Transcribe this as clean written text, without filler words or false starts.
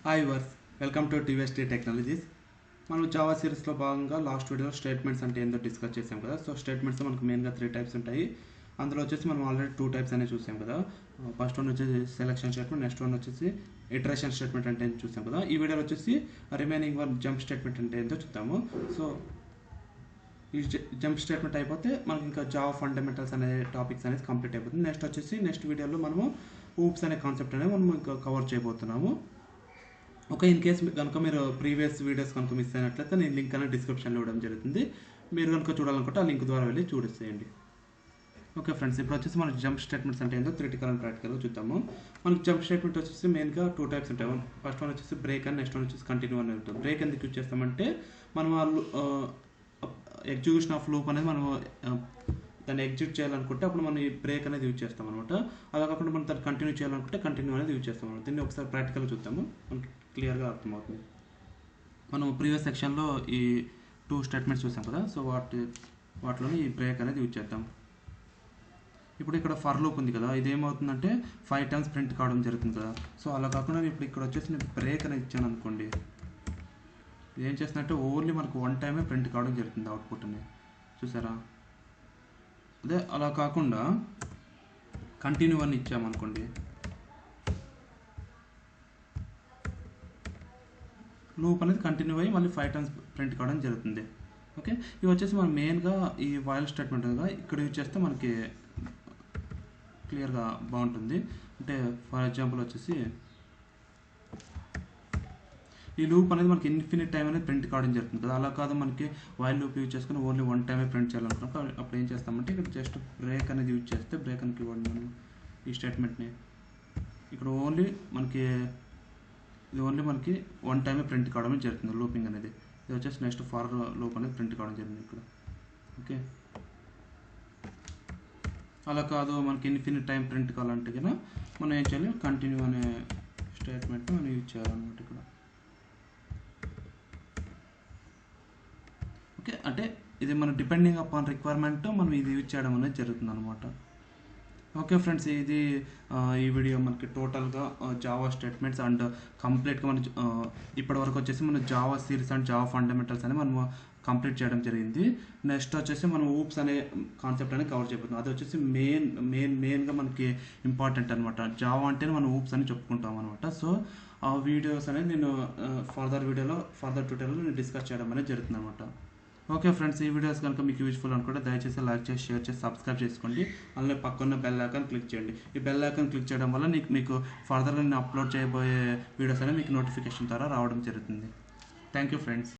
Hi viewers, welcome to Tvs Tree Technologies. మనం Java సిరీస్లో భాగంగా లాస్ట్ వీడియోలో స్టేట్మెంట్స్ అంటే ఏందో డిస్కస్ చేసాం కదా. సో స్టేట్మెంట్స్ మనకు మెయిన్గా 3 టైప్స్ ఉంటాయి. అందులో వచ్చేసి మనం ఆల్రెడీ 2 టైప్స్ అనేది చూసాం కదా. ఫస్ట్ వన్ వచ్చేసి సెలెక్షన్ స్టేట్మెంట్, నెక్స్ట్ వన్ వచ్చేసి ఇటరేషన్ స్టేట్మెంట్ అంటే ఏంటో చూసాం కదా. ఈ వీడియోలో వచ్చేసి రిమైనింగ్ వన్ జంప్ స్టేట్మెంట్ అంటే ఏంటో చూద్దాము. సో ఈ జంప్ స్టేట్మెంట్ అయిపోతే మనకి ఇంకా జావా ఫండమెంటల్స్ అనే టాపిక్స్ అనేది కంప్లీట్ అయిపోతుంది. నెక్స్ట్ వీడియోలో మనము ఊప్స్ అనే కాన్సెప్ట్ అనేది మనం ఇంకా కవర్ చేయబోతున్నాము. ఓకే, ఇన్ కేస్ కనుక మీరు ప్రీవియస్ వీడియోస్ కనుక మిస్ అయినట్లయితే నేను లింక్ అనేది డిస్క్రిప్షన్లో ఇవ్వడం జరుగుతుంది. మీరు కనుక చూడాలనుకుంటే ఆ లింక్ ద్వారా వెళ్ళి చూడేసేయండి. ఓకే ఫ్రెండ్స్, ఇప్పుడు వచ్చేసి మనకి జంప్ స్టేట్మెంట్స్ అంటే ఏంటో థియరిటికల్ అండ్ ప్రాక్టికల్గా చూద్దాము. మనకి జంప్ స్టేట్మెంట్ వచ్చేసి మెయిన్గా 2 టైప్స్ ఉంటాయి. ఫస్ట్ వన్ వచ్చేసి బ్రేక్ అండ్ నెక్స్ట్ వన్ వచ్చేసి కంటిన్యూ అని ఉంటుంది. బ్రేక్ ఎందుకు యూజ్ చేస్తామంటే మనం ఎగ్జిక్యూషన్ ఆఫ్ లూప్ అనేది మనం దాన్ని ఎగ్జిక్యూట్ చేయాలనుకుంటే అప్పుడు మనం ఈ బ్రేక్ అనేది యూజ్ చేస్తాం అనమాట. అలా కాకుండా మనం దాన్ని కంటిన్యూ చేయాలనుకుంటే కంటిన్యూ అనేది యూజ్ చేస్తాం అనమాట. దీన్ని ఒకసారి ప్రాక్టికల్గా చూద్దాము, మనకి క్లియర్గా అర్థమవుతుంది. మనం ప్రీవియస్ సెక్షన్లో ఈ 2 స్టేట్మెంట్స్ చూసాం కదా. సో వాటిలోని ఈ బ్రేక్ అనేది యూజ్ చేద్దాం. ఇప్పుడు ఇక్కడ ఫర్ లూప్ ఉంది కదా, ఇది ఏమవుతుందంటే 5 టైమ్స్ ప్రింట్ కావడం జరుగుతుంది కదా. సో అలా కాకుండా ఇప్పుడు ఇక్కడ వచ్చేసి నేను బ్రేక్ అనేది ఇచ్చాను అనుకోండి, ఇది ఏం చేస్తుందంటే ఓన్లీ మనకు 1 టైమే ప్రింట్ కావడం జరుగుతుంది అవుట్పుట్ అని. చూసారా? అదే అలా కాకుండా కంటిన్యూ అని ఇచ్చామనుకోండి, లూప్ అనేది కంటిన్యూ అయ్యి మళ్ళీ 5 టైమ్స్ ప్రింట్ కావడం జరుగుతుంది. ఓకే, ఇవి వచ్చేసి మనం మెయిన్గా ఈ వైల్ స్టేట్మెంట్ కదా ఇక్కడ యూజ్ చేస్తే మనకి క్లియర్గా బాగుంటుంది. అంటే ఫర్ ఎగ్జాంపుల్ వచ్చేసి ఈ లూప్ అనేది మనకి ఇన్ఫినిట్ టైం అనేది ప్రింట్ కావడం జరుగుతుంది కదా. అలా కాదు, మనకి వైల్ లూప్ యూజ్ చేసుకుని ఓన్లీ 1 టైమే ప్రింట్ చేయాలనుకున్నప్పుడు అప్పుడు ఏం చేస్తామంటే ఇక్కడ జస్ట్ బ్రేక్ అనేది యూజ్ చేస్తే బ్రేక్ అని ఇవ్వండి మనం ఈ స్టేట్మెంట్ని. ఇక్కడ ఓన్లీ మనకి 1 టైమే ప్రింట్ కావడమే జరుగుతుంది లూపింగ్ అనేది. ఇది వచ్చేసి నెక్స్ట్ ఫర్ లూప్ అనేది ప్రింట్ కావడం జరిగింది ఇక్కడ. ఓకే, అలా కాదు మనకి ఇన్ఫినిట్ టైం ప్రింట్ కావాలంటే కదా మనం ఏం చేయాలి, కంటిన్యూ అనే స్టేట్మెంట్ మనం యూజ్ చేయాలన్నమాట ఇక్కడ. ఓకే, అంటే ఇది మన డిపెండింగ్ అపాన్ రిక్వైర్మెంట్ మనం ఇది యూజ్ చేయడం అనేది జరుగుతుంది అనమాట. ఓకే ఫ్రెండ్స్, ఇది ఈ వీడియో మనకి టోటల్గా జావా స్టేట్మెంట్స్ అండ్ కంప్లీట్గా మన ఇప్పటి వరకు వచ్చేసి మన Java series and Java fundamentals అని మనం కంప్లీట్ చేయడం జరిగింది. నెక్స్ట్ వచ్చేసి మనం ఊప్స్ అనే కాన్సెప్ట్ అనేది కవర్ చేయబోతున్నాం. అది వచ్చేసి మెయిన్గా మనకి ఇంపార్టెంట్ అనమాట. జావా అంటేనే మనం ఊప్స్ అని చెప్పుకుంటాం అనమాట. సో ఆ వీడియోస్ అనేది నేను ఫర్దర్ ట్యూటోరియల్లో నేను డిస్కస్ చేయడం అనేది జరుగుతుంది అనమాట. ఓకే ఫ్రెండ్స్, ఈ వీడియోస్ కనుక మీకు యూజ్ఫుల్ అనుకుంటే దయచేసి లైక్ చేసి షేర్ చేసి సబ్స్క్రైబ్ చేసుకోండి. అలానే పక్కన్న బెల్ ఐకాన్ క్లిక్ చేయండి. ఈ బెల్ ఐకాన్ క్లిక్ చేయడం వల్ల మీకు ఫర్దర్గా నేను అప్లోడ్ చేయబోయే వీడియోస్ అనేవి మీకు నోటిఫికేషన్ ద్వారా రావడం జరుగుతుంది. Thank you friends.